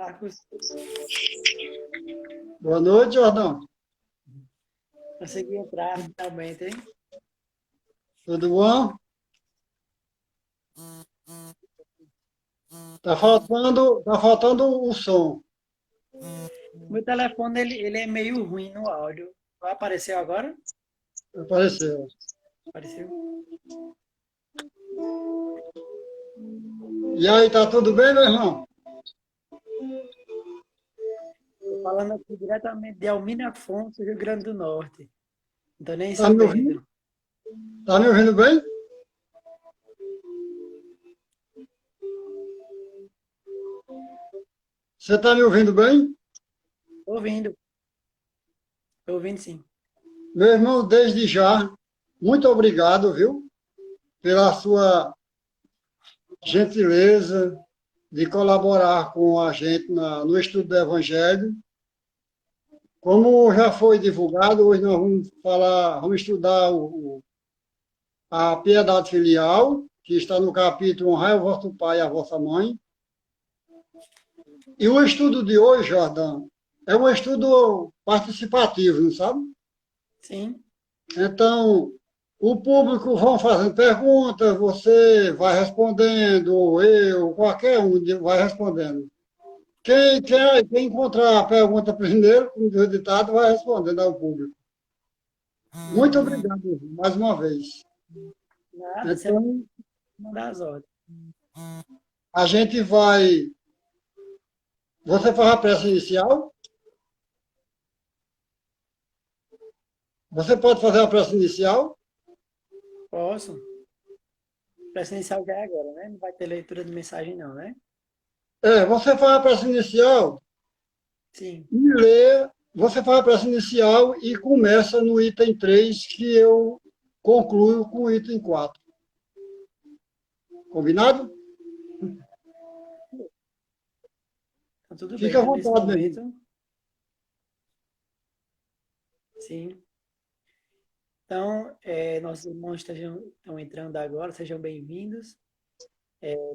Marcos. Boa noite, Jordão. Consegui entrar finalmente, hein? Tudo bom? Tá faltando o som. Meu telefone ele é meio ruim no áudio. Apareceu agora? Apareceu. Apareceu. E aí, tá tudo bem, meu irmão? Estou falando aqui diretamente de Almina Afonso, Rio Grande do Norte. Não estou nem Tá me ouvindo? sabendo. Tá me ouvindo bem? Você tá me ouvindo bem? Estou ouvindo. Estou ouvindo sim. Meu irmão, desde já, muito obrigado, viu? Pela sua gentileza de colaborar com a gente no estudo do Evangelho. Como já foi divulgado, hoje nós vamos estudar a piedade filial, que está no capítulo Honrai o vosso pai e a vossa mãe. E o estudo de hoje, Jordão, é um estudo participativo, não sabe? Sim. Então, o público vão fazendo perguntas, você vai respondendo, ou eu, qualquer um vai respondendo. Quem encontrar a pergunta primeiro, como diz o ditado, vai respondendo ao público. Muito obrigado, mais uma vez. Nada, você vai Então, mandar as ordens. a gente vai. Você faz a prece inicial? Você pode fazer a prece inicial? Posso? Presta inicial já é agora, né? Não vai ter leitura de mensagem não, né? Você faz a prece inicial Sim. e lê. Você faz a prece inicial e começa no item 3, que eu concluo com o item 4. Combinado? Então, tudo bem. Fica à Então, nesse vontade, meu irmão. momento, sim. Então, nossos irmãos estão entrando agora, sejam bem-vindos.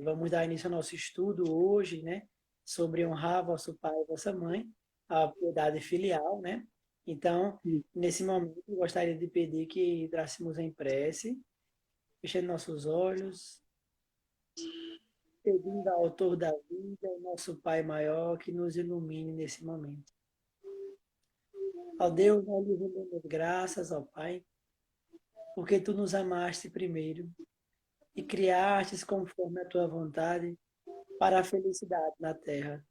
Vamos dar início ao nosso estudo hoje, né? Sobre honrar vosso pai e vossa mãe, a piedade filial, né? Então, nesse momento, eu gostaria de pedir que entrássemos em prece, fechando nossos olhos, pedindo ao autor da vida, o nosso Pai maior, que nos ilumine nesse momento. Ó Deus, nós lhe rendemos graças, ó Pai, porque tu nos amaste primeiro e criastes conforme a tua vontade para a felicidade na terra.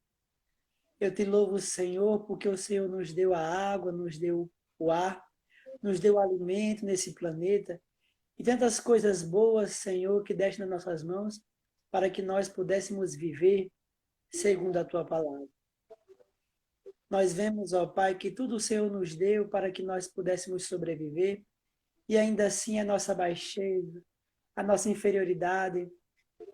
Eu te louvo, Senhor, porque o Senhor nos deu a água, nos deu o ar, nos deu o alimento nesse planeta e tantas coisas boas, Senhor, que deste nas nossas mãos para que nós pudéssemos viver segundo a tua palavra. Nós vemos, ó Pai, que tudo o Senhor nos deu para que nós pudéssemos sobreviver e ainda assim a nossa baixeza, a nossa inferioridade,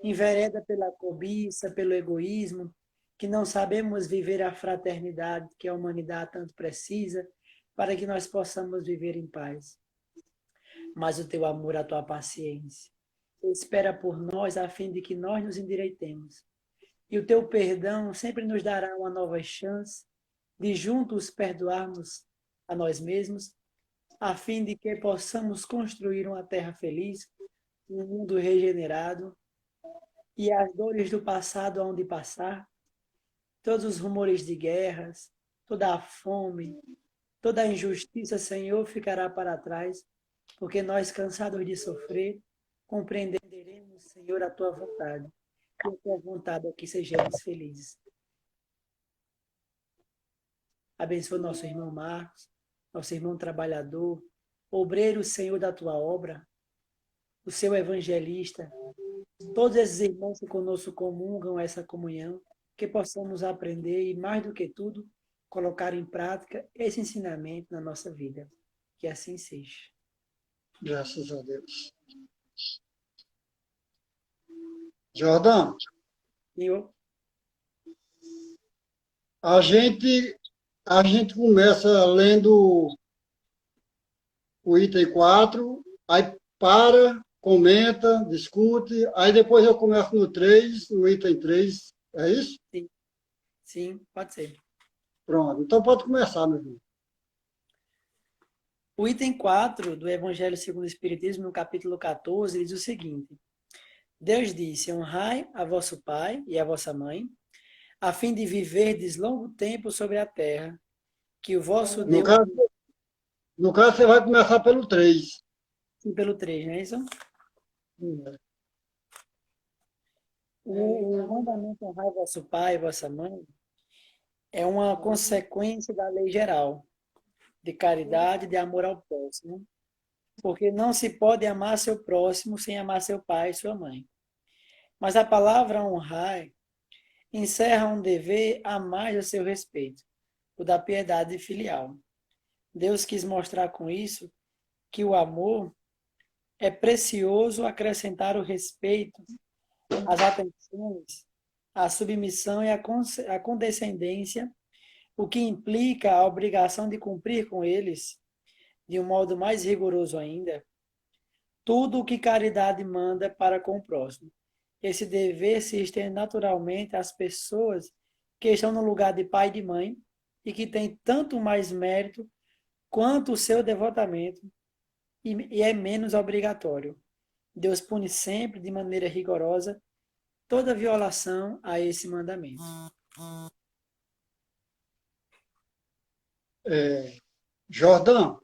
envereda pela cobiça, pelo egoísmo, que não sabemos viver a fraternidade que a humanidade tanto precisa para que nós possamos viver em paz. Mas o teu amor, a tua paciência, espera por nós a fim de que nós nos endireitemos. E o teu perdão sempre nos dará uma nova chance de juntos perdoarmos a nós mesmos, a fim de que possamos construir uma terra feliz, um mundo regenerado, e as dores do passado onde passar, todos os rumores de guerras, toda a fome, toda a injustiça, Senhor, ficará para trás, porque nós, cansados de sofrer, compreenderemos, Senhor, a tua vontade. E a tua vontade é que sejamos felizes. Abençoa nosso irmão Marcos, nosso irmão trabalhador, obreiro, Senhor, da tua obra, o seu evangelista, todos esses irmãos que conosco comungam essa comunhão, que possamos aprender e, mais do que tudo, colocar em prática esse ensinamento na nossa vida. Que assim seja. Graças a Deus. Jordão, Senhor, a gente começa lendo o item 4, aí para, comenta, discute, aí depois eu começo no 3, no item 3, é isso? sim. Sim, pode ser. Pronto, então pode começar, meu irmão. O item 4 do Evangelho segundo o Espiritismo, no capítulo 14, diz o seguinte: Deus disse: honrai a vosso pai e a vossa mãe, a fim de viverdes longo tempo sobre a terra, que o vosso No Deus... caso, no caso, você vai começar pelo 3. Sim, pelo 3, não é isso? O mandamento honrar vosso pai e vossa mãe é uma consequência da lei geral de caridade e de amor ao próximo, porque não se pode amar seu próximo sem amar seu pai e sua mãe. Mas a palavra honrar encerra um dever a mais a seu respeito, o da piedade filial. Deus quis mostrar com isso que o amor é precioso acrescentar o respeito, as atenções, a submissão e a condescendência, o que implica a obrigação de cumprir com eles, de um modo mais rigoroso ainda, tudo o que caridade manda para com o próximo. Esse dever se estende naturalmente às pessoas que estão no lugar de pai e de mãe e que têm tanto mais mérito quanto o seu devotamento e é menos obrigatório. Deus pune sempre, de maneira rigorosa, toda violação a esse mandamento. Jordão,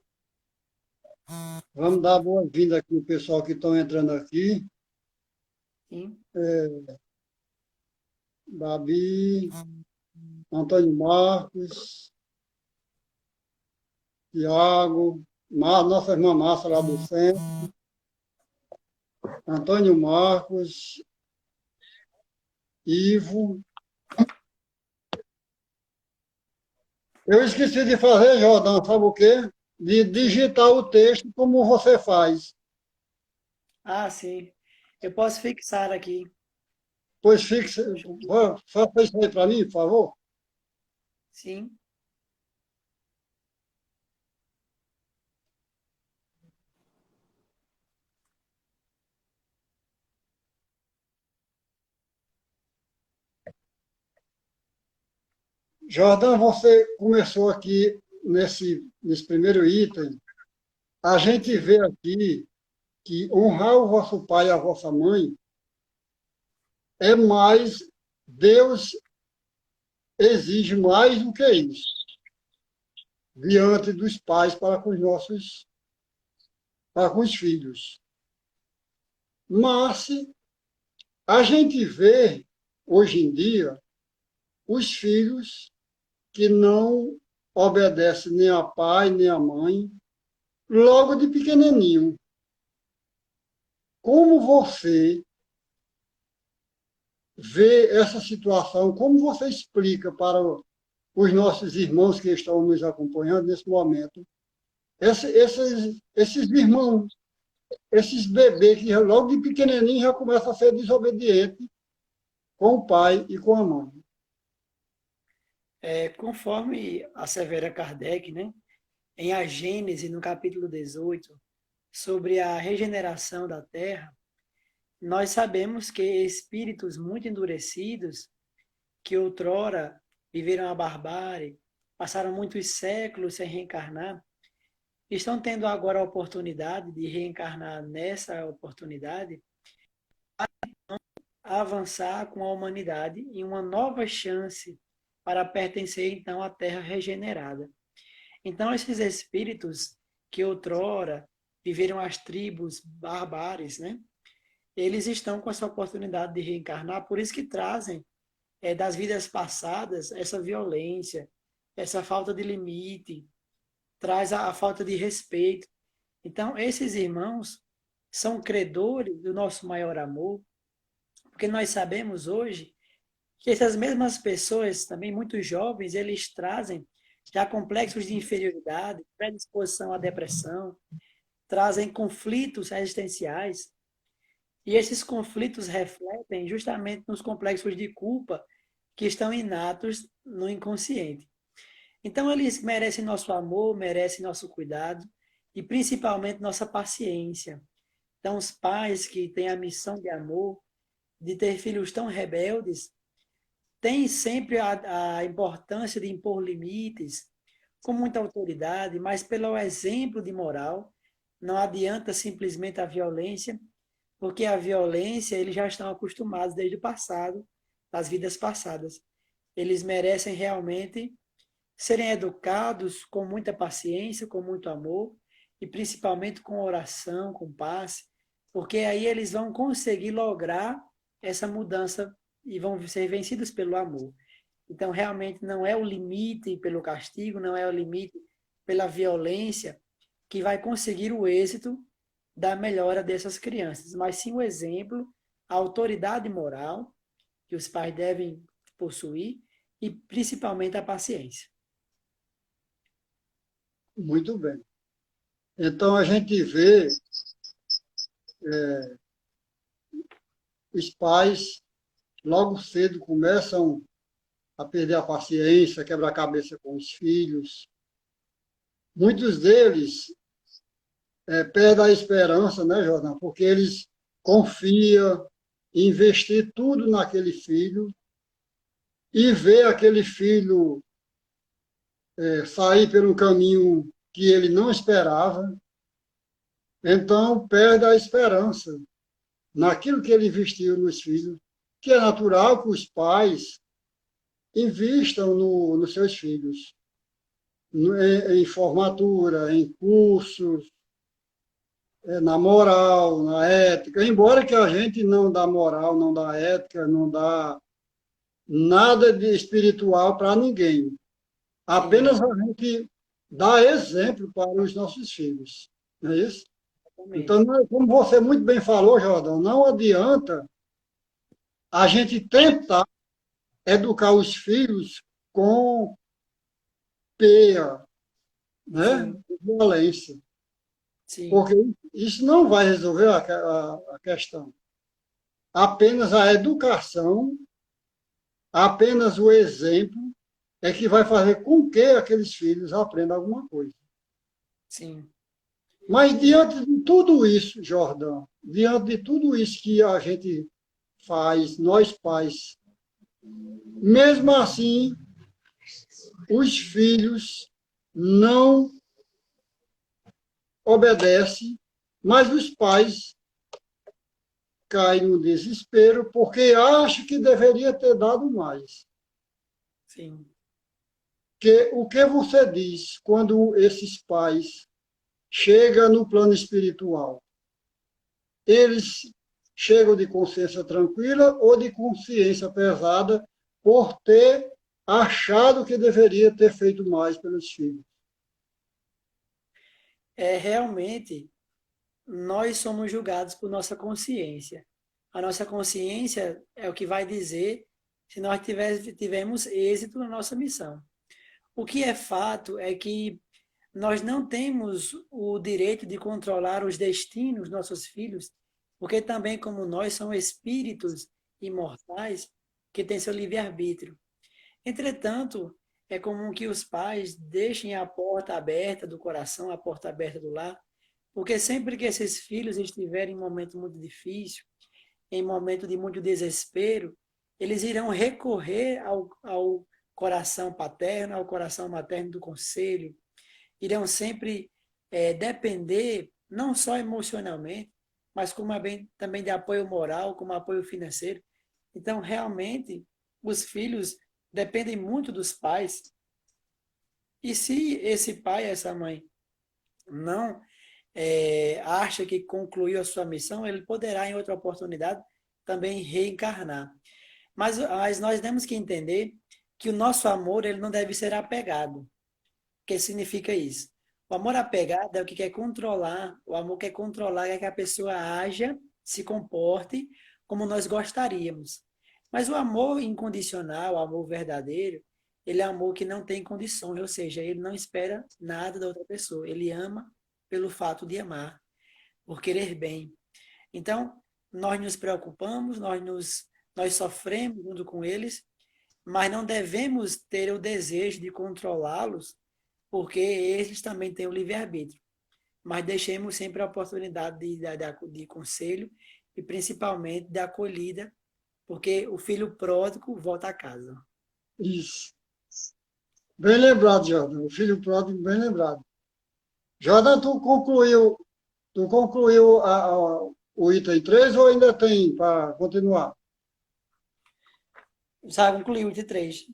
vamos dar boa-vinda aqui o pessoal que estão entrando aqui. Sim? Babi, Antônio Marcos, Tiago, nossa irmã Márcia lá do centro, Antônio Marcos, Ivo. Eu esqueci de fazer, Jordão, sabe o quê? De digitar o texto como você faz. Ah, sim. Eu posso fixar aqui. Pois fixe, faça isso aí para mim, por favor. Sim. Jordão, você começou aqui nesse primeiro item. A gente vê aqui que honrar o vosso pai e a vossa mãe é mais, Deus exige mais do que isso, diante dos pais para com os filhos. Mas a gente vê, hoje em dia, os filhos que não obedecem nem a pai, nem a mãe, logo de pequenininho. Como você vê essa situação? Como você explica para os nossos irmãos que estão nos acompanhando nesse momento, esses irmãos, esses bebês que logo de pequenininho já começam a ser desobedientes com o pai e com a mãe? Conforme assevera Kardec, né, em A Gênese, no capítulo 18, sobre a regeneração da Terra, nós sabemos que espíritos muito endurecidos, que outrora viveram a barbárie, passaram muitos séculos sem reencarnar, estão tendo agora a oportunidade de reencarnar nessa oportunidade, a avançar com a humanidade em uma nova chance para pertencer então à Terra regenerada. Então esses espíritos que outrora viveram as tribos barbares, né? Eles estão com essa oportunidade de reencarnar, por isso que trazem das vidas passadas essa violência, essa falta de limite, traz a falta de respeito. Então, esses irmãos são credores do nosso maior amor, porque nós sabemos hoje que essas mesmas pessoas, também muito jovens, eles trazem já complexos de inferioridade, predisposição à depressão, trazem conflitos existenciais, e esses conflitos refletem justamente nos complexos de culpa que estão inatos no inconsciente. Então, eles merecem nosso amor, merecem nosso cuidado e principalmente nossa paciência. Então, os pais que têm a missão de amor, de ter filhos tão rebeldes, tem sempre a importância de impor limites com muita autoridade, mas pelo exemplo de moral. Não adianta simplesmente a violência, porque a violência eles já estão acostumados desde o passado, das vidas passadas. Eles merecem realmente serem educados com muita paciência, com muito amor e principalmente com oração, com paz, porque aí eles vão conseguir lograr essa mudança e vão ser vencidos pelo amor. Então, realmente, não é o limite pelo castigo, não é o limite pela violência que vai conseguir o êxito da melhora dessas crianças, mas sim o exemplo, a autoridade moral que os pais devem possuir e principalmente a paciência. Muito bem. Então, a gente vê os pais logo cedo começam a perder a paciência, quebrar a cabeça com os filhos. Muitos deles perdem a esperança, né, Jordão? Porque eles confiam em investir tudo naquele filho e ver aquele filho sair por um caminho que ele não esperava. Então, perde a esperança naquilo que ele investiu nos filhos, que é natural que os pais invistam nos seus filhos, em formatura, em cursos, na moral, na ética, embora que a gente não dá moral, não dá ética, não dá nada de espiritual para ninguém. Sim, Apenas a gente dá exemplo para os nossos filhos. Não é isso? exatamente. Então, como você muito bem falou, Jordão, não adianta a gente tentar educar os filhos com peia, né? Sim, Violência, sim. porque isso não vai resolver a questão. Apenas a educação, apenas o exemplo é que vai fazer com que aqueles filhos aprendam alguma coisa. Sim, Mas exa- diante de tudo isso, Jordão, diante de tudo isso que a gente faz, nós pais, mesmo assim, os filhos não obedecem, mas os pais caem no desespero porque acham que deveria ter dado mais. sim. Que, o que você diz quando esses pais chegam no plano espiritual? Eles chegam de consciência tranquila ou de consciência pesada por ter achado que deveria ter feito mais pelos filhos? É realmente nós somos julgados por nossa consciência. A nossa consciência é o que vai dizer se nós tivemos êxito na nossa missão. O que é fato é que nós não temos o direito de controlar os destinos dos nossos filhos, porque também, como nós, são espíritos imortais que têm seu livre-arbítrio. Entretanto, é comum que os pais deixem a porta aberta do coração, a porta aberta do lar, porque sempre que esses filhos estiverem em um momento muito difícil, em momento de muito desespero, eles irão recorrer ao coração paterno, ao coração materno do conselho, irão sempre depender, não só emocionalmente, mas como também de apoio moral, como apoio financeiro. Então, realmente, os filhos dependem muito dos pais. E se esse pai, essa mãe, não acha que concluiu a sua missão, ele poderá, em outra oportunidade, também reencarnar. Mas nós temos que entender que o nosso amor ele não deve ser apegado. O que significa isso? O amor apegado é o que quer controlar, o amor quer controlar, quer que a pessoa haja, se comporte como nós gostaríamos. Mas o amor incondicional, o amor verdadeiro, ele é amor que não tem condições, ou seja, ele não espera nada da outra pessoa. Ele ama pelo fato de amar, por querer bem. Então, nós nos preocupamos, nós sofremos junto com eles, mas não devemos ter o desejo de controlá-los, porque eles também têm o livre-arbítrio. Mas deixemos sempre a oportunidade de conselho e principalmente de acolhida Porque o filho pródigo volta a casa. Isso. Bem lembrado, Jordan. O filho pródigo, bem lembrado. Jordan, tu concluiu o item 3 ou ainda tem para continuar? Já concluiu de três.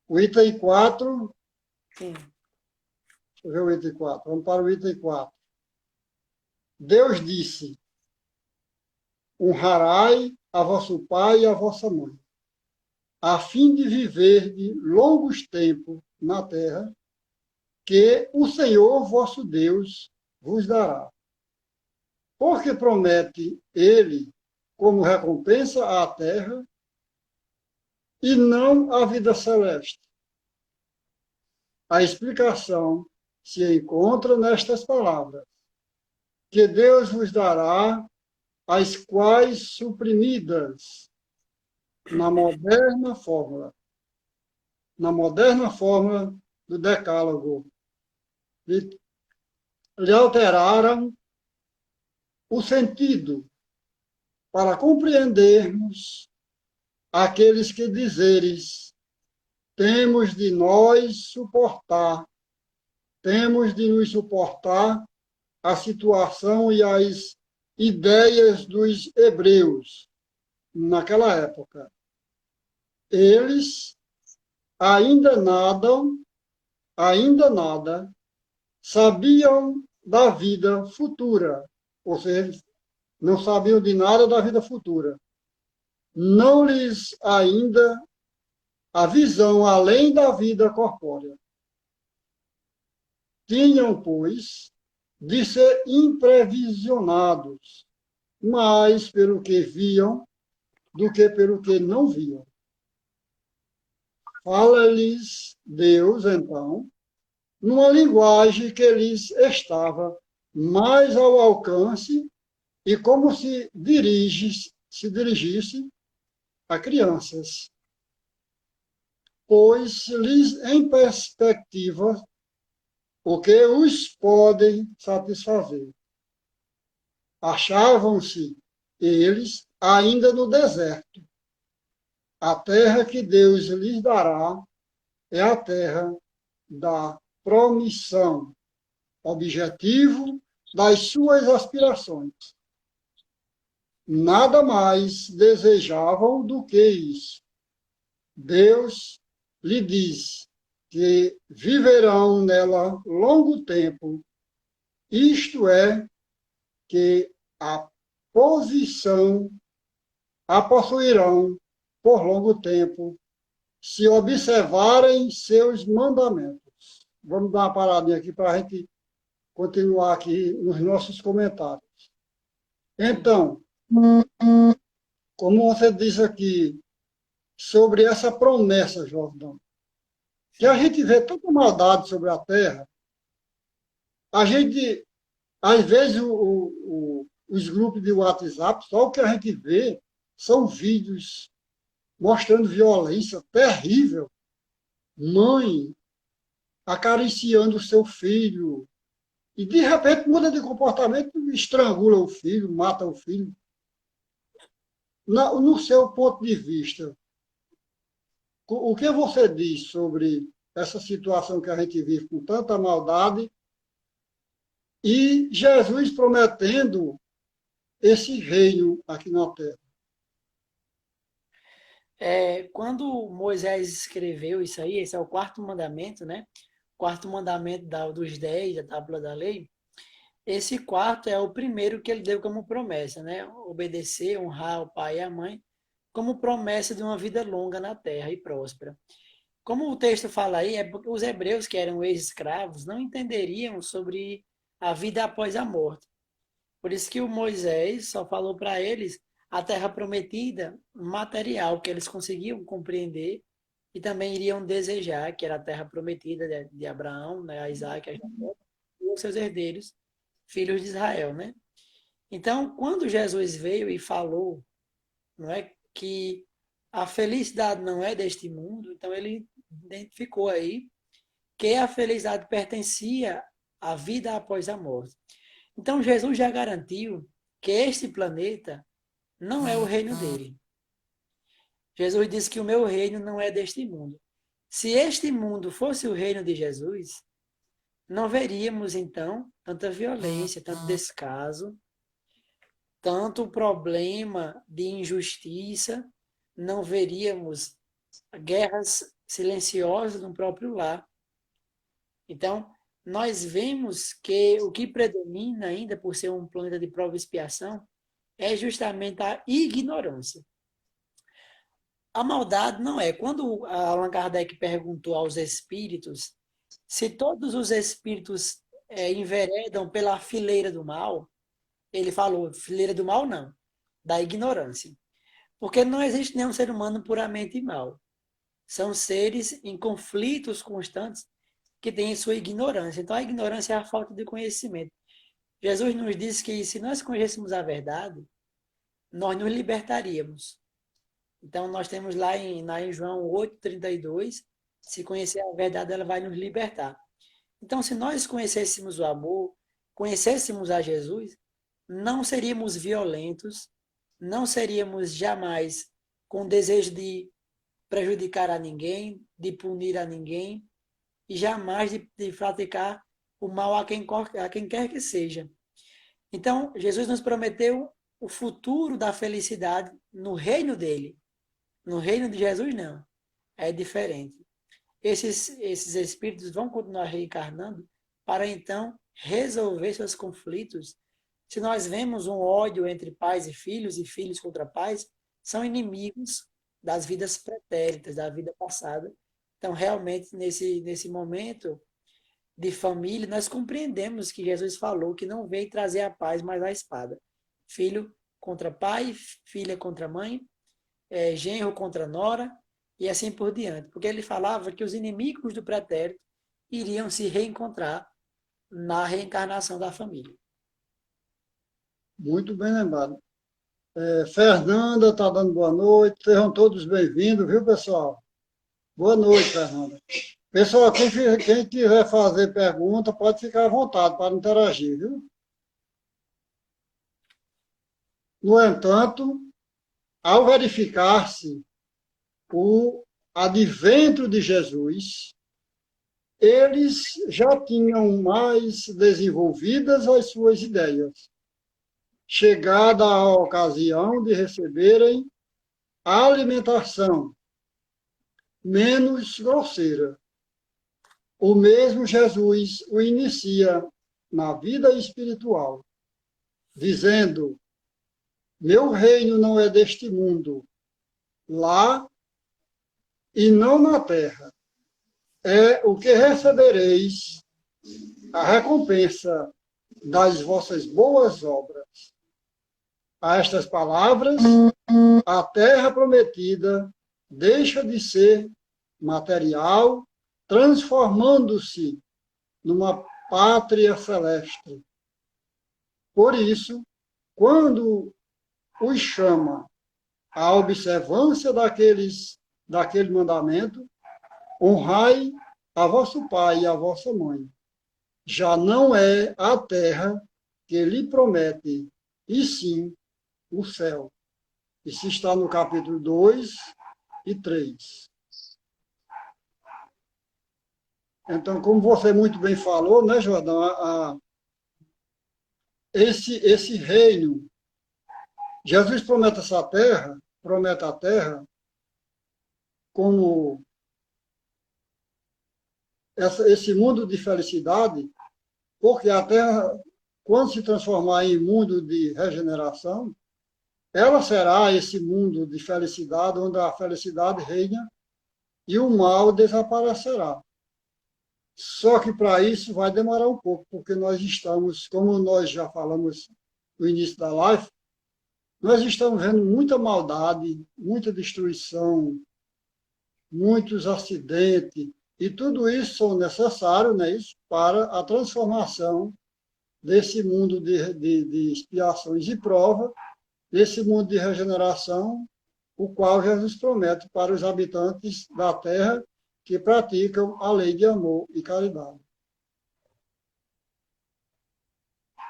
O item 4, Sim. deixa eu ver o item 4. Vamos para o item 4. Deus disse: honrai a vosso pai e a vossa mãe, a fim de viver de longos tempos na terra, que o Senhor vosso Deus vos dará. Porque promete ele como recompensa à terra e não a vida celeste. A explicação se encontra nestas palavras, que Deus vos dará, as quais suprimidas na moderna fórmula do decálogo, lhe alteraram o sentido para compreendermos aqueles que dizeres: temos de nos suportar a situação e as ideias dos hebreus naquela época. Eles ainda nada sabiam da vida futura, ou seja, não sabiam de nada da vida futura. Não lhes ainda a visão além da vida corpórea. Tinham, pois, de ser imprevisionados, mais pelo que viam do que pelo que não viam. Fala-lhes Deus, então, numa linguagem que lhes estava mais ao alcance e como se dirigisse a crianças, pois lhes em perspectiva o que os podem satisfazer. Achavam-se eles ainda no deserto. A terra que Deus lhes dará é a terra da promissão, objetivo das suas aspirações. Nada mais desejavam do que isso. Deus lhe diz que viverão nela longo tempo, isto é, que a posição a possuirão por longo tempo, se observarem seus mandamentos. Vamos dar uma paradinha aqui para a gente continuar aqui nos nossos comentários. Então, como você disse aqui, sobre essa promessa, Jordão, que a gente vê tanta maldade sobre a terra, a gente, às vezes, os grupos de WhatsApp, só o que a gente vê são vídeos mostrando violência terrível. Mãe acariciando o seu filho, e de repente muda de comportamento, estrangula o filho, mata o filho. No seu ponto de vista, o que você diz sobre essa situação que a gente vive com tanta maldade e Jesus prometendo esse reino aqui na terra? Quando Moisés escreveu isso aí, esse é o quarto mandamento, né? Quarto mandamento dos 10, da tábua da lei. Esse quarto é o primeiro que ele deu como promessa, né? Obedecer, honrar o pai e a mãe, como promessa de uma vida longa na terra e próspera. Como o texto fala aí, é porque os hebreus, que eram ex-escravos, não entenderiam sobre a vida após a morte. Por isso que o Moisés só falou para eles a terra prometida material, que eles conseguiam compreender e também iriam desejar, que era a terra prometida de Abraão, né, a Isaac, a Jacó, e os seus herdeiros, filhos de Israel, né? Então, quando Jesus veio e falou, não é, que a felicidade não é deste mundo, então ele identificou aí que a felicidade pertencia à vida após a morte. Então, Jesus já garantiu que este planeta não é o reino dele. Jesus disse que o meu reino não é deste mundo. Se este mundo fosse o reino de Jesus, não veríamos, então, tanta violência, tanto descaso, tanto problema de injustiça, não veríamos guerras silenciosas no próprio lar. Então, nós vemos que o que predomina ainda por ser um planeta de prova e expiação é justamente a ignorância. A maldade não é. Quando Allan Kardec perguntou aos espíritos se todos os espíritos enveredam pela fileira do mal, ele falou, fileira do mal não, da ignorância. Porque não existe nenhum ser humano puramente mal. São seres em conflitos constantes que têm sua ignorância. Então, a ignorância é a falta de conhecimento. Jesus nos disse que se nós conhecêssemos a verdade, nós nos libertaríamos. Então, nós temos lá em João 8,32, se conhecer a verdade, ela vai nos libertar. Então, se nós conhecêssemos o amor, conhecêssemos a Jesus, não seríamos violentos, não seríamos jamais com desejo de prejudicar a ninguém, de punir a ninguém, e jamais de praticar o mal a quem quer que seja. Então, Jesus nos prometeu o futuro da felicidade no reino dele. No reino de Jesus, não. É diferente. Esses espíritos vão continuar reencarnando para então resolver seus conflitos. Se nós vemos um ódio entre pais e filhos contra pais, são inimigos das vidas pretéritas, da vida passada. Então, realmente, nesse momento de família, nós compreendemos que Jesus falou que não veio trazer a paz, mas a espada. Filho contra pai, filha contra mãe, genro contra nora, e assim por diante. Porque ele falava que os inimigos do pretérito iriam se reencontrar na reencarnação da família. Muito bem lembrado. Fernanda está dando boa noite. Sejam todos bem-vindos, viu, pessoal? Boa noite, Fernanda. Pessoal, quem quiser fazer pergunta, pode ficar à vontade para interagir, viu? No entanto, ao verificar-se o advento de Jesus, eles já tinham mais desenvolvidas as suas ideias. Chegada a ocasião de receberem a alimentação menos grosseira, o mesmo Jesus o inicia na vida espiritual, dizendo: meu reino não é deste mundo, lá e não na terra. É o que recebereis a recompensa das vossas boas obras. A estas palavras, a terra prometida deixa de ser material, transformando-se numa pátria celeste. Por isso, quando os chama à observância daquele mandamento, honrai a vosso pai e a vossa mãe. Já não é a terra que lhe promete, e sim o céu. Isso está no capítulo 2 e 3. Então, como você muito bem falou, né, Jordão, esse reino, Jesus promete a terra como esse mundo de felicidade, porque a terra, quando se transformar em mundo de regeneração, ela será esse mundo de felicidade, onde a felicidade reina e o mal desaparecerá. Só que para isso vai demorar um pouco, porque nós estamos, como nós já falamos no início da live, nós estamos vendo muita maldade, muita destruição, muitos acidentes, e tudo isso são necessários, né, isso, para a transformação desse mundo de expiações e prova, desse mundo de regeneração, o qual Jesus promete para os habitantes da terra que praticam a lei de amor e caridade.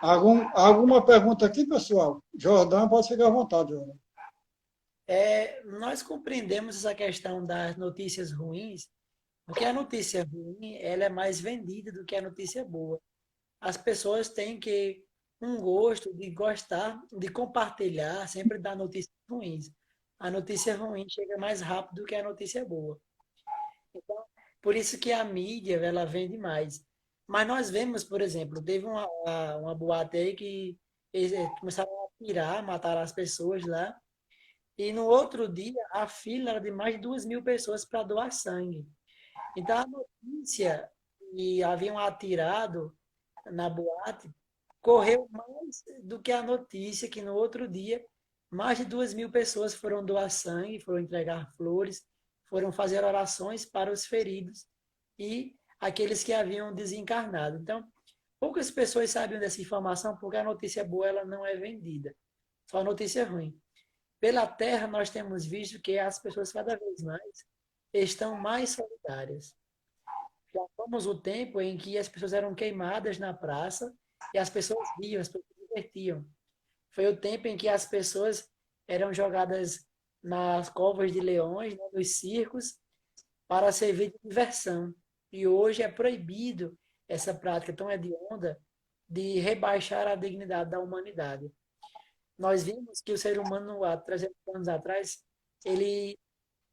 Alguma pergunta aqui, pessoal? Jordão, pode ficar à vontade, Jordão. Nós compreendemos essa questão das notícias ruins, porque a notícia ruim ela é mais vendida do que a notícia boa. As pessoas têm que um gosto de gostar, de compartilhar, sempre dar notícias ruins. A notícia ruim chega mais rápido do que a notícia boa. Então, por isso que a mídia ela vende mais. Mas nós vemos, por exemplo, teve uma boate aí que eles começaram a atirar, mataram as pessoas lá. E no outro dia, a fila era de mais de 2.000 pessoas para doar sangue. Então, a notícia que haviam atirado na boate correu mais do que a notícia que no outro dia mais de 2.000 pessoas foram doar sangue, foram entregar flores, foram fazer orações para os feridos e aqueles que haviam desencarnado. Então, poucas pessoas sabiam dessa informação porque a notícia boa ela não é vendida, só a notícia ruim. Pela Terra, nós temos visto que as pessoas cada vez mais estão mais solidárias. Já fomos o tempo em que as pessoas eram queimadas na praça e as pessoas riam, as pessoas se divertiam. Foi o tempo em que as pessoas eram jogadas nas covas de leões, né, nos circos, para servir de diversão. E hoje é proibido essa prática tão hedionda de rebaixar a dignidade da humanidade. Nós vimos que o ser humano, há 300 anos atrás, ele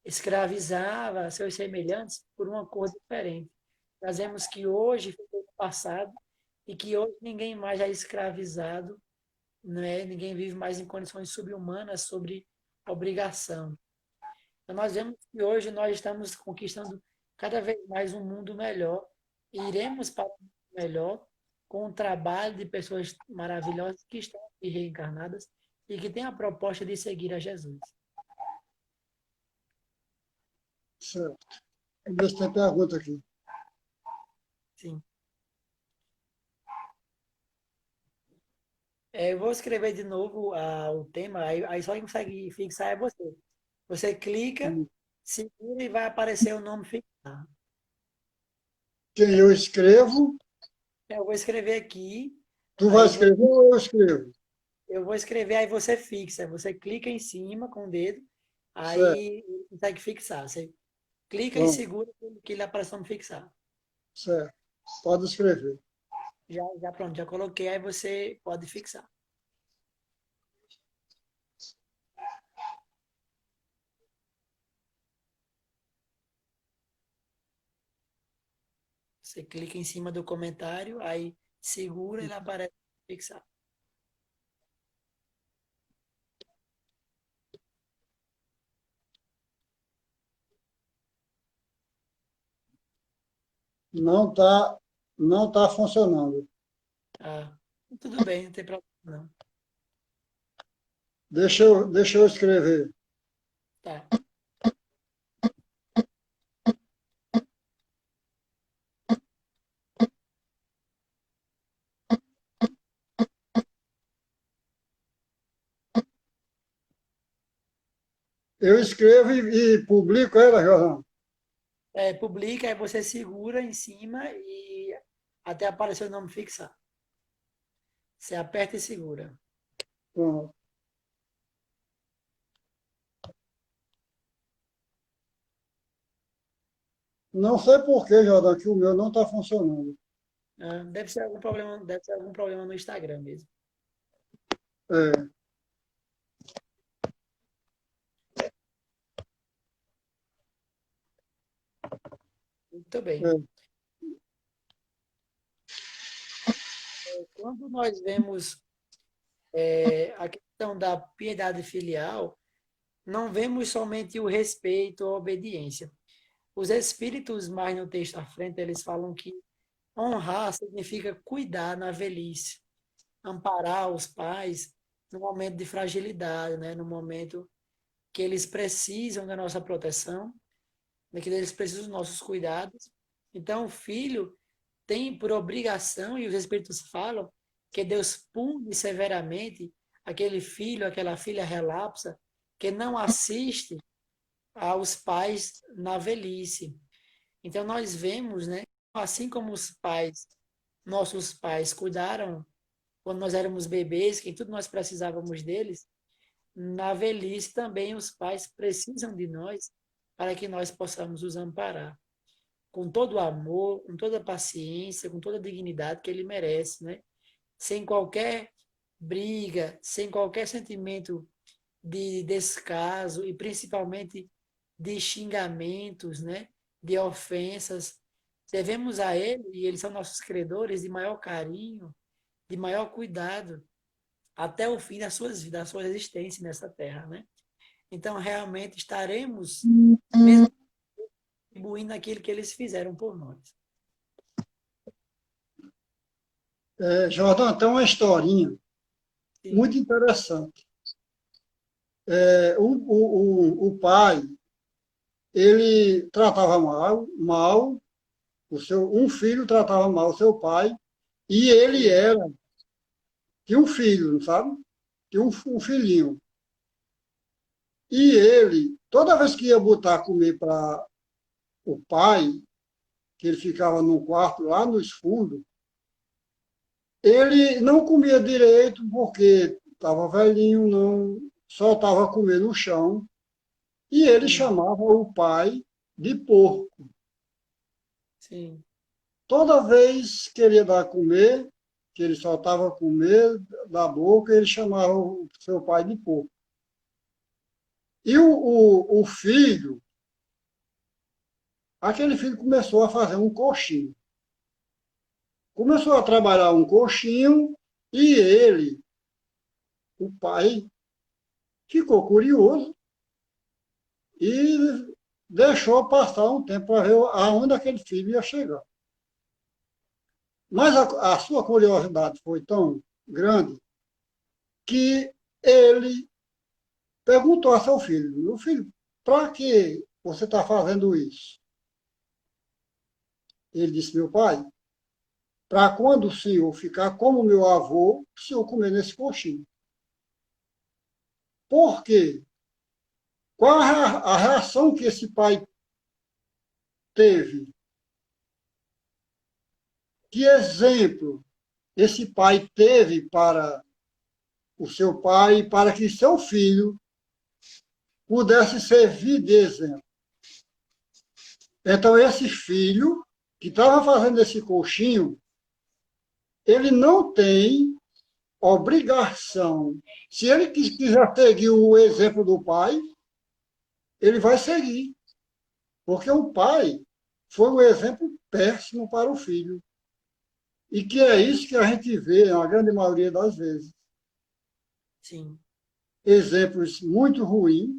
escravizava seus semelhantes por uma cor diferente. Nós vemos que hoje foi no passado e que hoje ninguém mais é escravizado, né? Ninguém vive mais em condições subhumanas sobre obrigação. Então, nós vemos que hoje nós estamos conquistando cada vez mais um mundo melhor e iremos para um mundo melhor com o trabalho de pessoas maravilhosas que estão aqui reencarnadas e que têm a proposta de seguir a Jesus. Certo. Vamos ver se tem pergunta aqui. Sim. Eu vou escrever de novo o tema, aí só quem consegue fixar é você. Você clica, segura e vai aparecer o nome fixado. Quem eu escrevo, Eu vou escrever aqui, tu vai aí escrever ou eu escrevo? eu vou escrever, aí você fixa. Você clica em cima com o dedo, Certo. aí consegue fixar. Você clica e Pronto. segura que ele aparece o nome fixar. Certo. Pode escrever. Já pronto, já coloquei, aí você pode fixar. Você clica em cima do comentário, aí segura, ele aparece fixar. Não tá funcionando. Ah, tudo bem, não tem problema não. Deixa eu escrever. Tá. Eu escrevo e publico ela, João. Publica, aí você segura em cima e até aparecer o nome fixar. Você aperta e segura. Pronto. Não sei por que, Jordão, que o meu não está funcionando. Deve ser algum problema no Instagram mesmo. É, Muito bem. é. Quando nós vemos a questão da piedade filial, não vemos somente o respeito ou a obediência. Os espíritos, mais no texto à frente, eles falam que honrar significa cuidar na velhice, amparar os pais no momento de fragilidade, né? No momento que eles precisam da nossa proteção, né? Que eles precisam dos nossos cuidados. Então, o filho tem por obrigação, e os Espíritos falam, que Deus pune severamente aquele filho, aquela filha relapsa, que não assiste aos pais na velhice. Então, nós vemos, né, assim como os pais, nossos pais, cuidaram quando nós éramos bebês, que tudo nós precisávamos deles, na velhice também os pais precisam de nós para que nós possamos os amparar com todo o amor, com toda a paciência, com toda a dignidade que ele merece, né? Sem qualquer briga, sem qualquer sentimento de descaso e principalmente de xingamentos, né? De ofensas. Devemos a ele, e eles são nossos credores, de maior carinho, de maior cuidado, até o fim das suas vidas, da sua existência nessa terra, né? Então, realmente estaremos mesmo contribuindo aquilo que eles fizeram por nós. Jordão, tem uma historinha Sim, muito interessante. O pai, ele tratava mal um filho tratava mal o seu pai, e ele sim, tinha um filho, sabe? Tinha um filhinho. E ele, toda vez que ia botar comer para o pai, que ele ficava num quarto lá nos fundos, ele não comia direito porque estava velhinho, não só estava comendo no chão, e ele sim, chamava o pai de porco. sim, Toda vez que ele ia dar a comer, que ele soltava a comer da boca, ele chamava o seu pai de porco. E o filho, aquele filho começou a fazer um coxinho. Começou a trabalhar um coxinho e ele, o pai, ficou curioso e deixou passar um tempo para ver aonde aquele filho ia chegar. Mas a sua curiosidade foi tão grande que ele perguntou a seu filho: meu filho, para que você está fazendo isso? Ele disse: meu pai, para quando o senhor ficar como meu avô, o senhor comer nesse coxinho. Por quê? Qual a reação que esse pai teve? Que exemplo esse pai teve para o seu pai, para que seu filho pudesse servir de exemplo? Então, esse filho que estava fazendo esse coxinho, ele não tem obrigação. Se ele quiser seguir o exemplo do pai, ele vai seguir. Porque o pai foi um exemplo péssimo para o filho. E que é isso que a gente vê, na grande maioria das vezes. sim, Exemplos muito ruins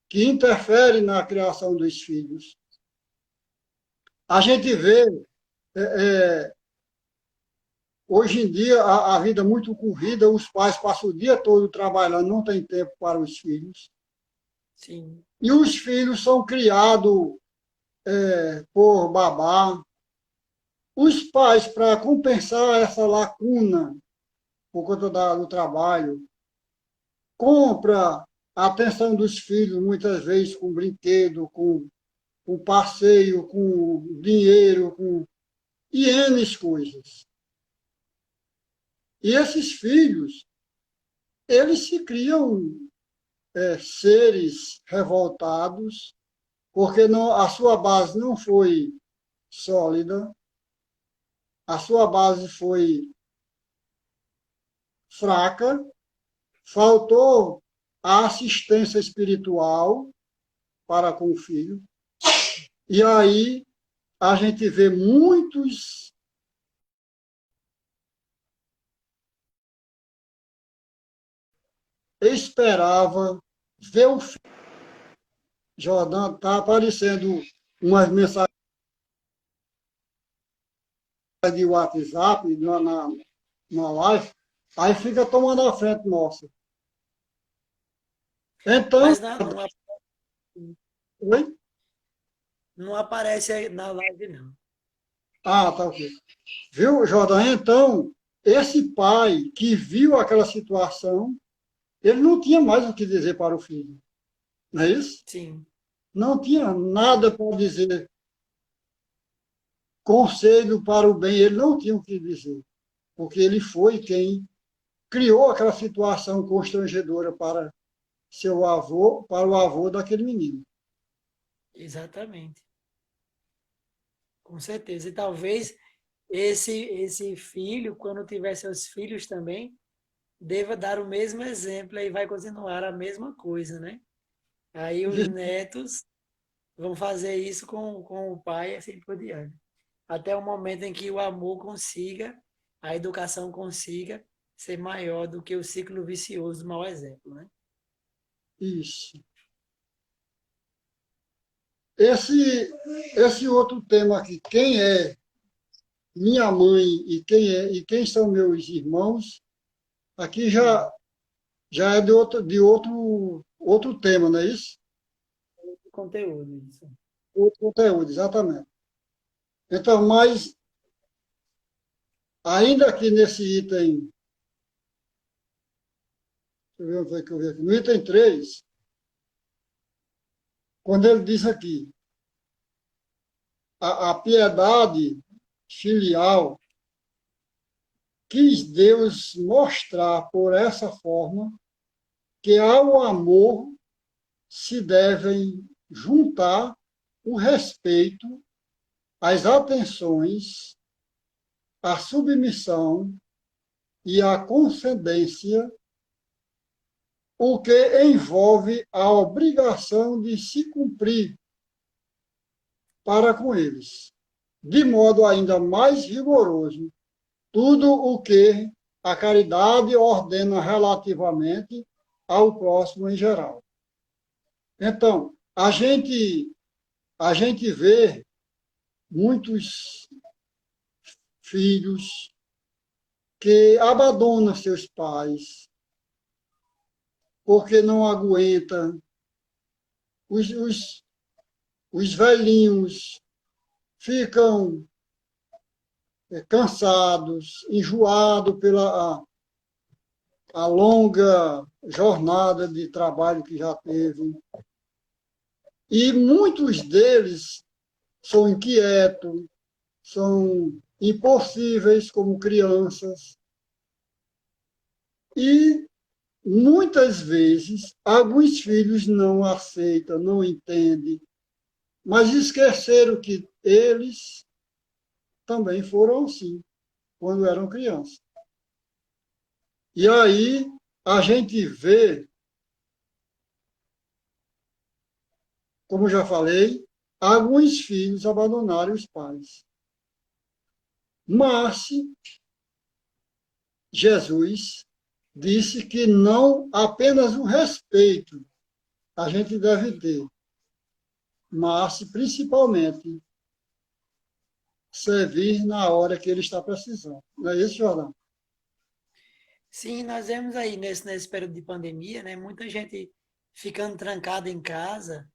que interferem na criação dos filhos. A gente vê, é, é, hoje em dia, a vida muito corrida, os pais passam o dia todo trabalhando, não tem tempo para os filhos. sim, E os filhos são criados por babá. Os pais, para compensar essa lacuna por conta do trabalho, compra a atenção dos filhos, muitas vezes com brinquedo, com passeio, com dinheiro, com e N coisas. E esses filhos, eles se criam seres revoltados, porque não, a sua base não foi sólida, a sua base foi fraca, faltou a assistência espiritual para com o filho. E aí a gente vê muitos esperava ver o filho. Jordão, está aparecendo umas mensagens de WhatsApp na live, aí fica tomando a frente nossa. Então, mas oi? não aparece na live, não. Ah, tá ok. Viu, Jordão? Então, esse pai que viu aquela situação, ele não tinha mais o que dizer para o filho, não é isso? Sim, Não tinha nada para dizer, conselho para o bem, ele não tinha o que dizer, porque ele foi quem criou aquela situação constrangedora para seu avô, para o avô daquele menino. Exatamente. Com certeza. E talvez esse filho, quando tiver seus filhos também, deva dar o mesmo exemplo e vai continuar a mesma coisa, né? Aí os netos vão fazer isso com o pai e assim por diante. Até o momento em que o amor consiga, a educação consiga ser maior do que o ciclo vicioso do mau exemplo, né? Isso. Esse outro tema aqui, quem é minha mãe e quem são meus irmãos, aqui já é outro tema, não é isso? Conteúdo, isso. Outro conteúdo, exatamente. Então, mas ainda aqui nesse item, deixa eu ver onde foi que eu vi aqui, no item 3, quando ele diz aqui, a piedade filial quis Deus mostrar por essa forma que ao amor se devem juntar o respeito, as atenções, a submissão e a concedência, o que envolve a obrigação de se cumprir para com eles, de modo ainda mais rigoroso, tudo o que a caridade ordena relativamente ao próximo em geral. Então, a gente vê muitos filhos que abandonam seus pais porque não aguentam. Os, os, os velhinhos ficam cansados, enjoados pela a longa jornada de trabalho que já teve. E muitos deles são inquietos, são impossíveis como crianças. E muitas vezes alguns filhos não aceitam, não entendem, mas esqueceram que eles também foram assim, quando eram crianças. E aí a gente vê, como já falei, alguns filhos abandonarem os pais. Mas Jesus disse que não apenas o respeito a gente deve ter, mas principalmente servir na hora que ele está precisando. Não é isso, Jordão? Sim, nós vemos aí nesse período de pandemia, né? Muita gente ficando trancada em casa.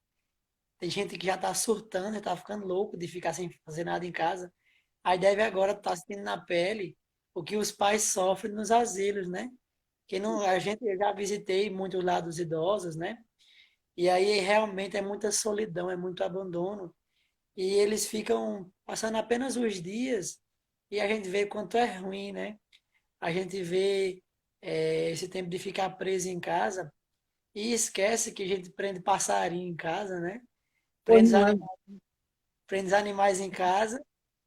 Tem gente que já está surtando, está ficando louco de ficar sem fazer nada em casa. Aí deve agora estar sentindo na pele o que os pais sofrem nos asilos, né? Que não, a gente eu já visitei muitos lados idosos, né? E aí realmente é muita solidão, é muito abandono. E eles ficam passando apenas os dias e a gente vê quanto é ruim, né? A gente vê esse tempo de ficar preso em casa e esquece que a gente prende passarinho em casa, né? Pois Prende os não é. animais, prende os animais em casa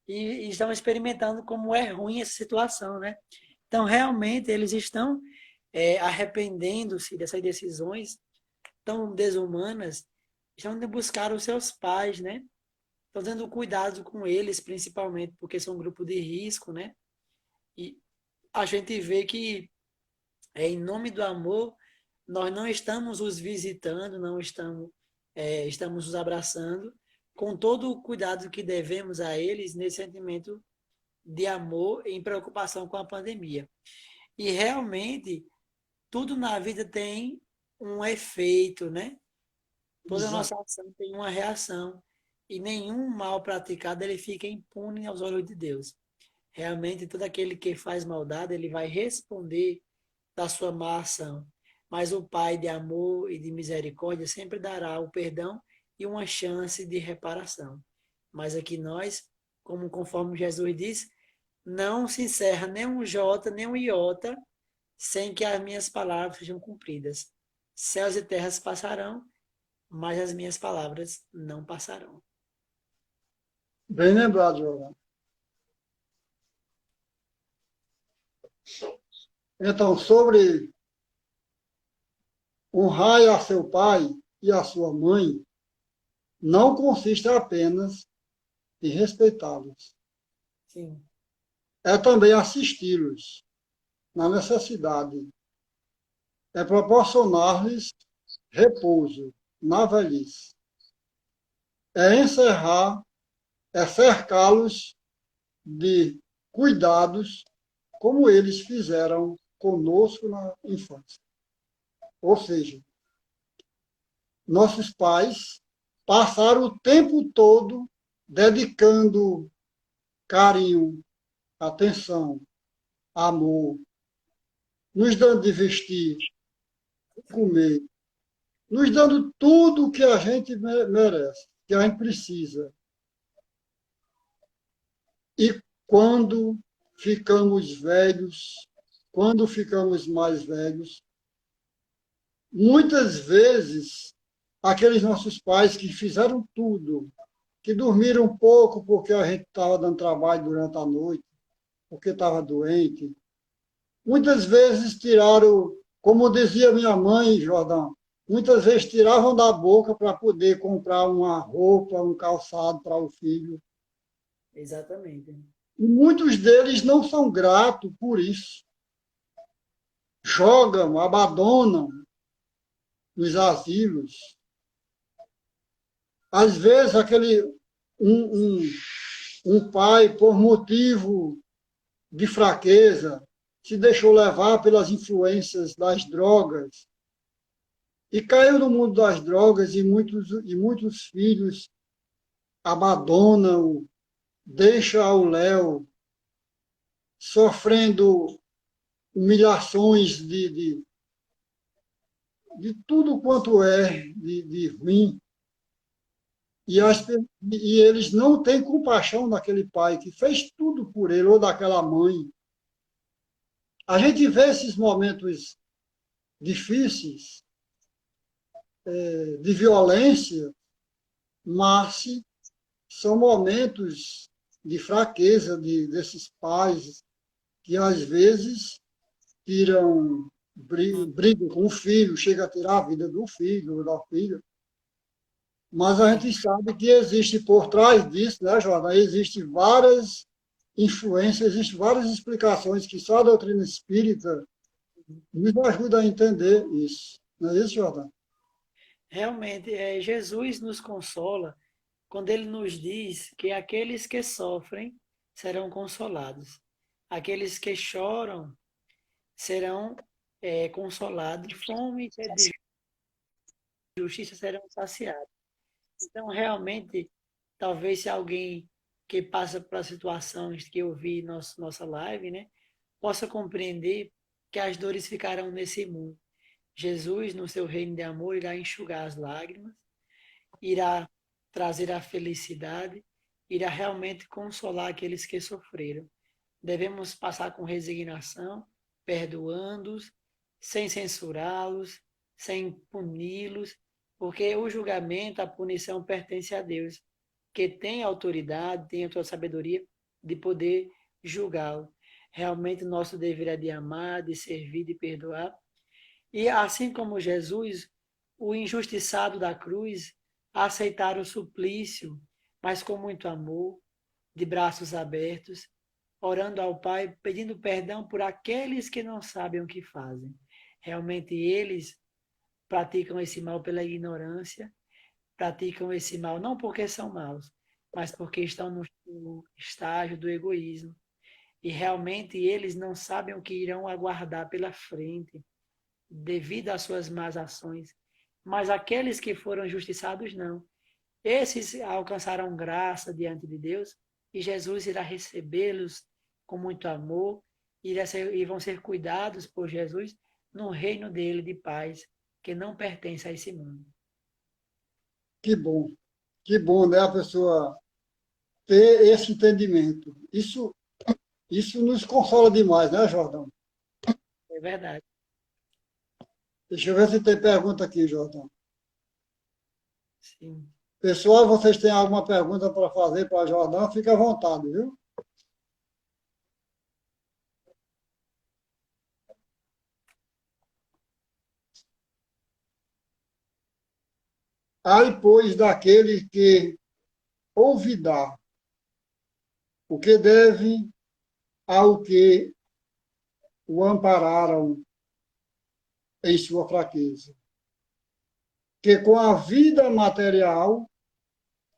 e estão experimentando como é ruim essa situação, né? Então, realmente, eles estão arrependendo-se dessas decisões tão desumanas, estão indo buscar os seus pais, né? Estão tendo cuidado com eles, principalmente, porque são um grupo de risco, né? E a gente vê que, em nome do amor, nós não estamos os visitando, não estamos, estamos os abraçando, com todo o cuidado que devemos a eles nesse sentimento de amor e em preocupação com a pandemia. E realmente, tudo na vida tem um efeito, né? Toda Exato. nossa ação tem uma reação. E nenhum mal praticado ele fica impune aos olhos de Deus. Realmente, todo aquele que faz maldade, ele vai responder da sua má ação. Mas o Pai de amor e de misericórdia sempre dará o perdão e uma chance de reparação. Mas aqui nós, como conforme Jesus diz, não se encerra nem um jota, nem um iota sem que as minhas palavras sejam cumpridas. Céus e terras passarão, mas as minhas palavras não passarão. Bem lembrado, Jordão. Então, sobre honrar a seu pai e a sua mãe, não consiste apenas em respeitá-los. Sim, É também assisti-los na necessidade. É proporcionar-lhes repouso na velhice. É encerrar, é cercá-los de cuidados como eles fizeram conosco na infância. Ou seja, nossos pais passaram o tempo todo dedicando carinho, atenção, amor, nos dando de vestir, comer, nos dando tudo o que a gente merece, que a gente precisa. E quando ficamos velhos, quando ficamos mais velhos, muitas vezes aqueles nossos pais que fizeram tudo, que dormiram um pouco porque a gente estava dando trabalho durante a noite, porque estava doente, muitas vezes tiraram, como dizia minha mãe, Jordão, muitas vezes tiravam da boca para poder comprar uma roupa, um calçado para o filho. exatamente. E muitos deles não são gratos por isso. Jogam, abandonam nos asilos. Às vezes, um, um, um pai, por motivo de fraqueza, se deixou levar pelas influências das drogas e caiu no mundo das drogas e muitos filhos abandonam, deixam ao léu, sofrendo humilhações de tudo quanto é de ruim. E, e eles não têm compaixão daquele pai que fez tudo por ele, ou daquela mãe. A gente vê esses momentos difíceis, de violência, mas são momentos de fraqueza desses pais que, às vezes, brigam com o filho, chega a tirar a vida do filho ou da filha. Mas a gente sabe que existe por trás disso, né, Jordan? Existem várias influências, existem várias explicações que só a doutrina espírita nos ajuda a entender isso. Não é isso, Jordan? Realmente, Jesus nos consola quando ele nos diz que aqueles que sofrem serão consolados, aqueles que choram serão consolados, de fome e sede de justiça serão saciados. Então, realmente, talvez se alguém que passa por situações que eu vi nossa live, né, possa compreender que as dores ficarão nesse mundo. Jesus, no seu reino de amor, irá enxugar as lágrimas, irá trazer a felicidade, irá realmente consolar aqueles que sofreram. Devemos passar com resignação, perdoando-os, sem censurá-los, sem puni-los, porque o julgamento, a punição pertence a Deus, que tem autoridade, tem a sua sabedoria de poder julgá-lo. Realmente, nosso dever é de amar, de servir, de perdoar. E assim como Jesus, o injustiçado da cruz, aceitar o suplício, mas com muito amor, de braços abertos, orando ao Pai, pedindo perdão por aqueles que não sabem o que fazem. Realmente eles praticam esse mal pela ignorância, praticam esse mal não porque são maus, mas porque estão no estágio do egoísmo. E realmente eles não sabem o que irão aguardar pela frente, devido às suas más ações. Mas aqueles que foram justiçados, não. Esses alcançarão graça diante de Deus e Jesus irá recebê-los com muito amor e vão ser cuidados por Jesus no reino dele de paz, que não pertence a esse mundo. Que bom. Que bom, né, a pessoa ter esse entendimento. Isso nos consola demais, né, Jordão? É verdade. Deixa eu ver se tem pergunta aqui, Jordão. Sim. Pessoal, vocês têm alguma pergunta para fazer para Jordão? Fique à vontade, viu? Ai, pois, daquele que ouvidar o que deve ao que o ampararam em sua fraqueza, que com a vida material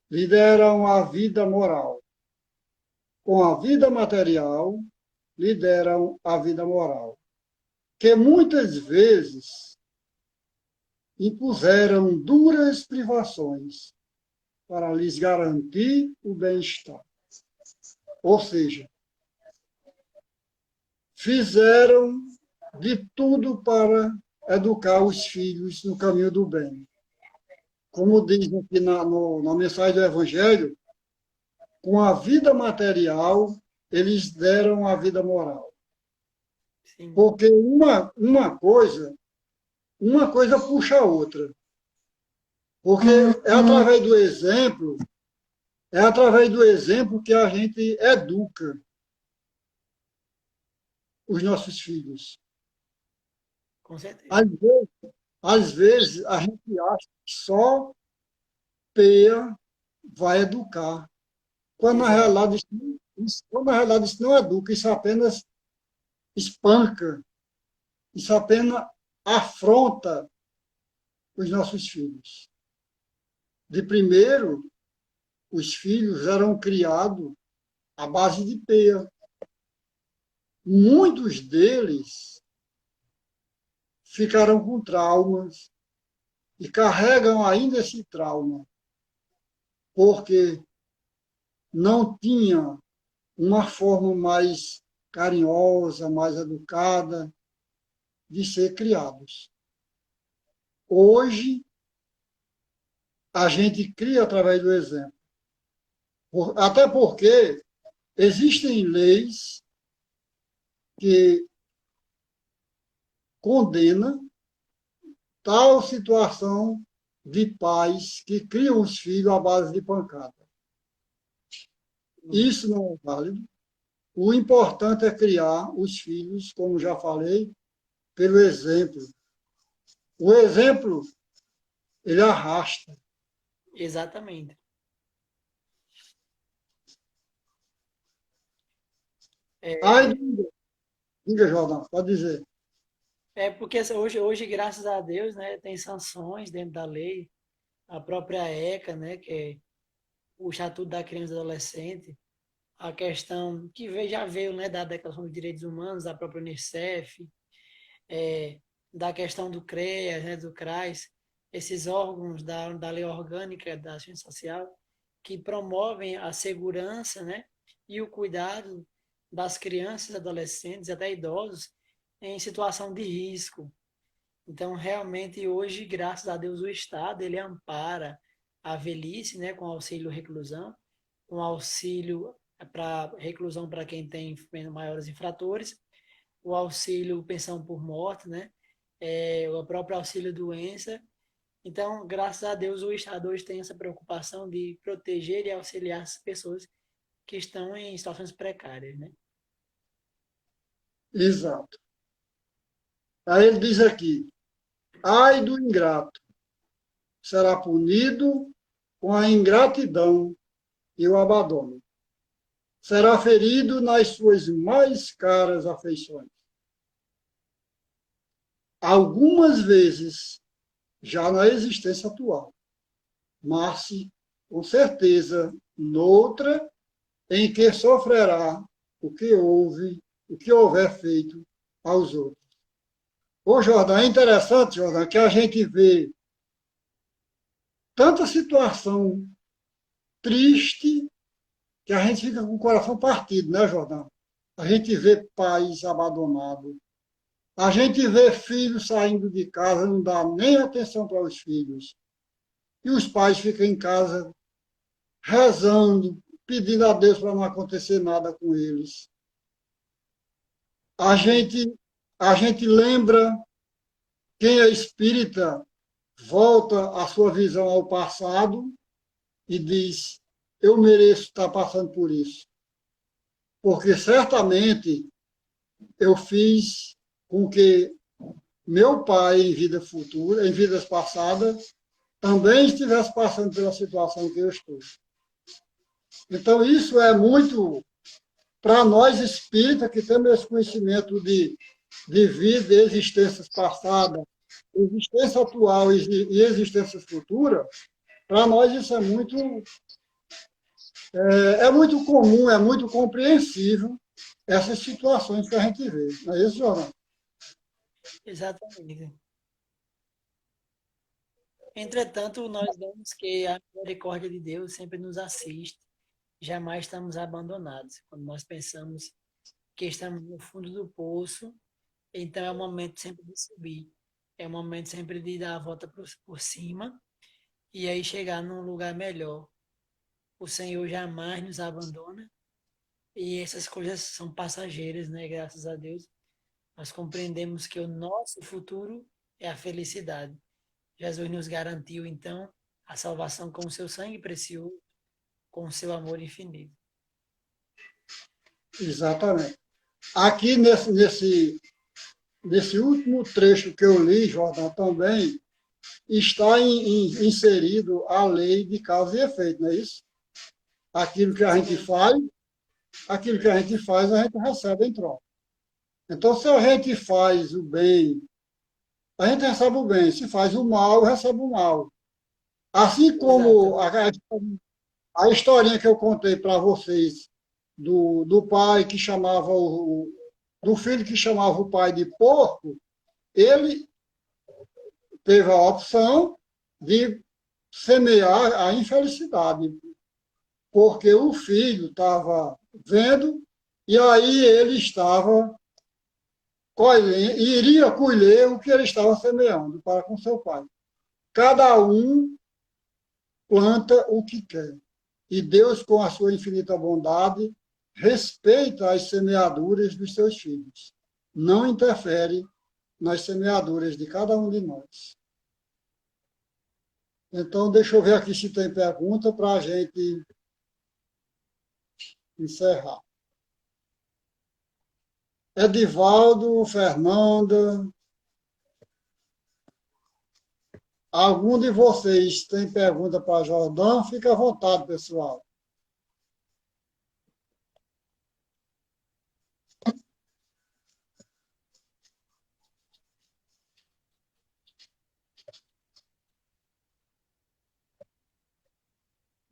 lideram a vida moral, com a vida material lideram a vida moral, que muitas vezes impuseram duras privações para lhes garantir o bem-estar. Ou seja, fizeram de tudo para educar os filhos no caminho do bem. Como diz aqui na mensagem do Evangelho, com a vida material, eles deram a vida moral. Sim. Porque uma coisa puxa a outra. Porque é através do exemplo que a gente educa os nossos filhos. Com certeza. Às vezes a gente acha que só peia vai educar. Quando na Exato. realidade quando na realidade isso não educa, isso apenas espanca, isso apenas afronta os nossos filhos. De primeiro, os filhos eram criados à base de peia. Muitos deles ficaram com traumas e carregam ainda esse trauma, porque não tinha uma forma mais carinhosa, mais educada de ser criados. Hoje, a gente cria através do exemplo. Até porque existem leis que condenam tal situação de pais que criam os filhos à base de pancada. Isso não é válido. O importante é criar os filhos, como já falei, pelo exemplo. O exemplo, ele arrasta. Exatamente. Ai, É, diga, Jordão, pode dizer. porque assim, hoje, graças a Deus, né, tem sanções dentro da lei, a própria ECA, né, que é o Estatuto da Criança e do Adolescente, a questão que já veio, né, da Declaração dos Direitos Humanos, da própria Unicef, da questão do CREAS, né, do CRAS, esses órgãos da lei orgânica da assistência social que promovem a segurança, né, e o cuidado das crianças, adolescentes e até idosos em situação de risco. Então, realmente, hoje, graças a Deus, o Estado ele ampara a velhice, né, com auxílio reclusão, com auxílio para reclusão para quem tem maiores infratores, o auxílio pensão por morte, né, o próprio auxílio doença. Então, graças a Deus, o Estado hoje tem essa preocupação de proteger e auxiliar as pessoas que estão em situações precárias, né? Exato. Aí ele diz aqui, ai do ingrato, será punido com a ingratidão e o abandono. Será ferido nas suas mais caras afeições. Algumas vezes, já na existência atual, mas com certeza noutra em que sofrerá o que houver feito aos outros. Ô, Jordão, é interessante, Jordão, que a gente vê tanta situação triste que a gente fica com o coração partido, né, Jordão? A gente vê pais abandonados, a gente vê filhos saindo de casa, não dá nem atenção para os filhos. E os pais ficam em casa rezando, pedindo a Deus para não acontecer nada com eles. A gente, a gente lembra, quem é espírita volta a sua visão ao passado e diz: eu mereço estar passando por isso, porque certamente eu fiz com que meu pai, em vida futura, em vidas passadas, também estivesse passando pela situação que eu estou. Então, isso é muito, para nós espíritas, que temos esse conhecimento de vida, existências passadas, existência atual e existências futuras, para nós isso é muito comum, é muito compreensível essas situações que a gente vê. Não é isso, Jornal? Exatamente. Entretanto, nós vemos que a misericórdia de Deus sempre nos assiste, jamais estamos abandonados. Quando nós pensamos que estamos no fundo do poço, então é o momento sempre de subir, é o momento sempre de dar a volta por cima e aí chegar num lugar melhor. O Senhor jamais nos abandona e essas coisas são passageiras, né? Graças a Deus. Nós compreendemos que o nosso futuro é a felicidade. Jesus nos garantiu, então, a salvação com o seu sangue precioso, com o seu amor infinito. Exatamente. Aqui nesse último trecho que eu li, Jordão, também está inserido a lei de causa e efeito, não é isso? Aquilo que a gente faz, a gente recebe em troca. Então, se a gente faz o bem, a gente recebe o bem. Se faz o mal, recebe o mal. Assim como a historinha que eu contei para vocês do pai que chamava do filho que chamava o pai de porco, ele teve a opção de semear a infelicidade, porque o filho estava vendo e aí ele estava colhendo, iria colher o que ele estava semeando para com seu pai. Cada um planta o que quer. E Deus, com a sua infinita bondade, respeita as semeaduras dos seus filhos. Não interfere nas semeaduras de cada um de nós. Então, deixa eu ver aqui se tem pergunta para a gente encerrar. Edivaldo, Fernanda, algum de vocês tem pergunta para Jordão? Fica à vontade, pessoal.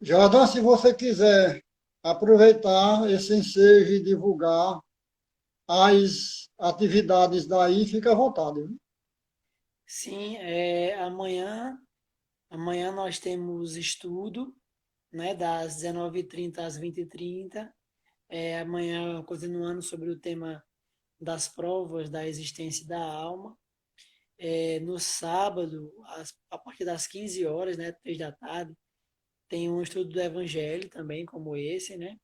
Jordão, se você quiser aproveitar esse ensejo e divulgar as atividades daí, fica à vontade. Viu? Sim, amanhã nós temos estudo, né, das 19h30 às 20h30. Amanhã, continuando sobre o tema das provas da existência da alma. No sábado, a partir das 15 horas, né, 3 da tarde, tem um estudo do Evangelho também, como esse, né?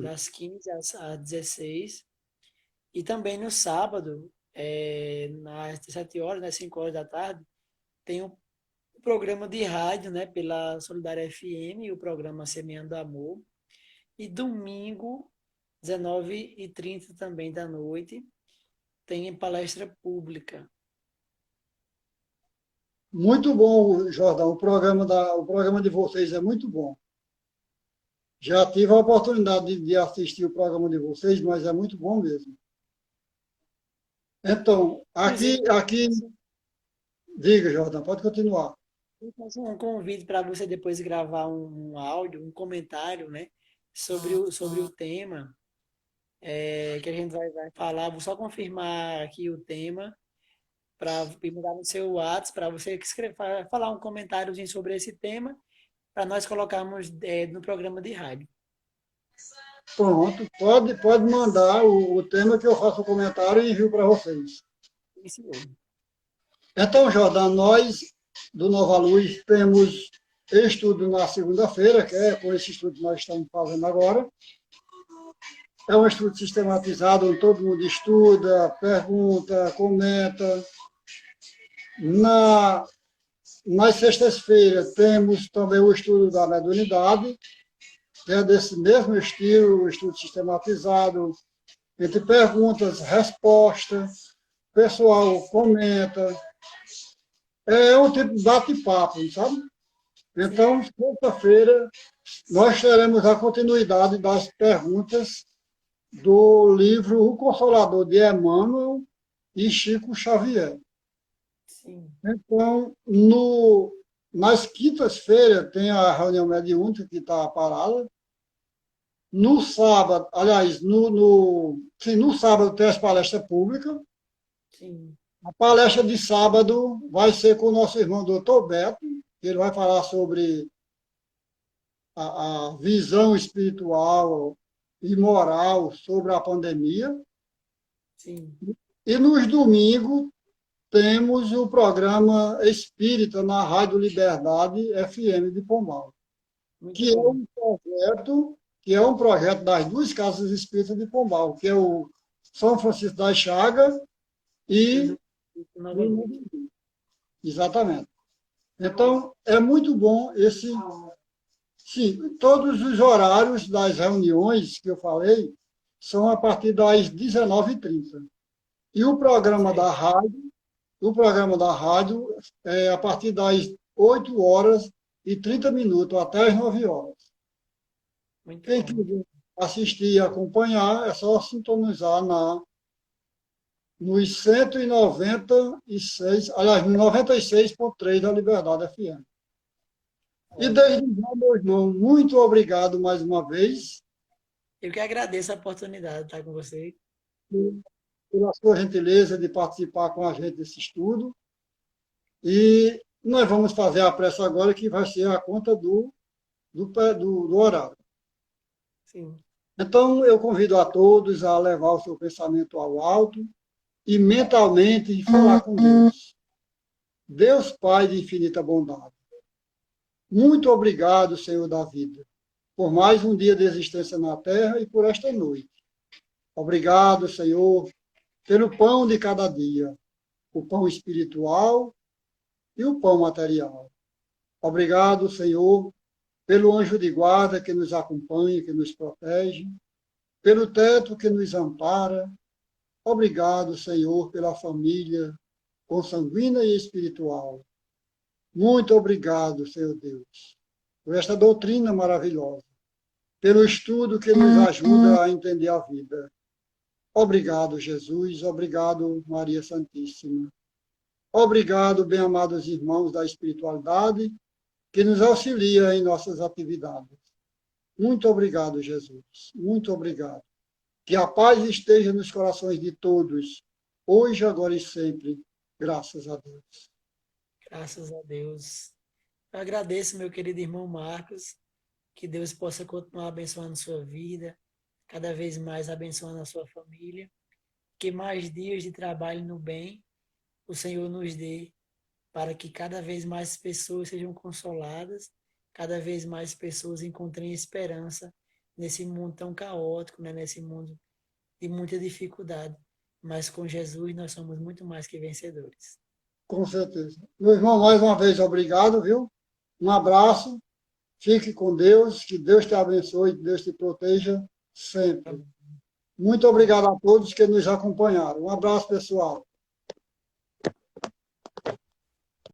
Das 15 às 16. E também no sábado, às 17 horas, né, 5 horas da tarde, tem um programa de rádio, né, pela Solidária FM, o programa Semeando Amor. E domingo, 19h30 também da noite, tem palestra pública. Muito bom, Jordão. O programa de vocês é muito bom. Já tive a oportunidade de assistir o programa de vocês, mas é muito bom mesmo. Então, aqui, diga, Jordão, pode continuar. Vou fazer um convite para você depois gravar um áudio, um comentário, né, sobre o tema que a gente vai falar. Vou só confirmar aqui o tema para mandar no seu WhatsApp para você falar um comentáriozinho sobre esse tema para nós colocarmos no programa de rádio. Pronto, pode mandar o tema que eu faço o comentário e envio para vocês. Isso mesmo. Então, Jordão, nós do Nova Luz temos estudo na segunda-feira, que é com esse estudo que nós estamos fazendo agora. É um estudo sistematizado, onde todo mundo estuda, pergunta, comenta. Nas sextas-feiras, temos também o estudo da mediunidade, que é desse mesmo estilo, o estudo sistematizado, entre perguntas, respostas, o pessoal comenta. É um tipo de bate-papo, sabe? Então, sexta-feira, nós teremos a continuidade das perguntas do livro O Consolador de Emmanuel e Chico Xavier. Sim. Então, nas quintas-feiras tem a reunião mediúnica que está parada. No sábado, aliás, no sábado tem as palestras públicas. Sim. A palestra de sábado vai ser com o nosso irmão doutor Beto, que ele vai falar sobre a visão espiritual e moral sobre a pandemia. Sim. E nos domingos temos o programa Espírita na Rádio Liberdade FM de Pombal, Muito que é bom. um projeto, que é um projeto das duas casas espíritas de Pombal, que é o São Francisco das Chagas E e Nova o Luz. Mundo. Exatamente. Então, é muito bom esse. Sim, todos os horários das reuniões que eu falei são a partir das 19h30. E o programa da rádio é a partir das 8h30 até as 9h. Muito Quem bom. Muito quiser assistir e acompanhar, é só sintonizar nos 196, aliás, nos 96,3 da Liberdade FM. E ótimo. desde já, meu irmão, muito obrigado mais uma vez Eu que agradeço a oportunidade de estar com você. pela sua gentileza de participar com a gente desse estudo. E nós vamos fazer a prece agora, que vai ser a conta do horário. Sim. Então, eu convido a todos a levar o seu pensamento ao alto e mentalmente falar com Deus. Deus Pai de infinita bondade, muito obrigado, Senhor da vida, por mais um dia de existência na terra e por esta noite. Obrigado, Senhor, pelo pão de cada dia, o pão espiritual e o pão material. Obrigado, Senhor, pelo anjo de guarda que nos acompanha, que nos protege, pelo teto que nos ampara. Obrigado, Senhor, pela família consanguínea e espiritual. Muito obrigado, Senhor Deus, por esta doutrina maravilhosa, pelo estudo que nos ajuda a entender a vida. Obrigado, Jesus. Obrigado, Maria Santíssima. Obrigado, bem-amados irmãos da espiritualidade, que nos auxilia em nossas atividades. Muito obrigado, Jesus. Muito obrigado. Que a paz esteja nos corações de todos, hoje, agora e sempre. Graças a Deus. Graças a Deus. Eu agradeço, meu querido irmão Marcos, que Deus possa continuar abençoando sua vida, cada vez mais abençoando a sua família, que mais dias de trabalho no bem o Senhor nos dê, para que cada vez mais pessoas sejam consoladas, cada vez mais pessoas encontrem esperança nesse mundo tão caótico, né? Nesse mundo de muita dificuldade. Mas com Jesus nós somos muito mais que vencedores. Com certeza. Meu irmão, mais uma vez, obrigado, viu? Um abraço. Fique com Deus, que Deus te abençoe, que Deus te proteja sempre. Muito obrigado a todos que nos acompanharam. Um abraço, pessoal.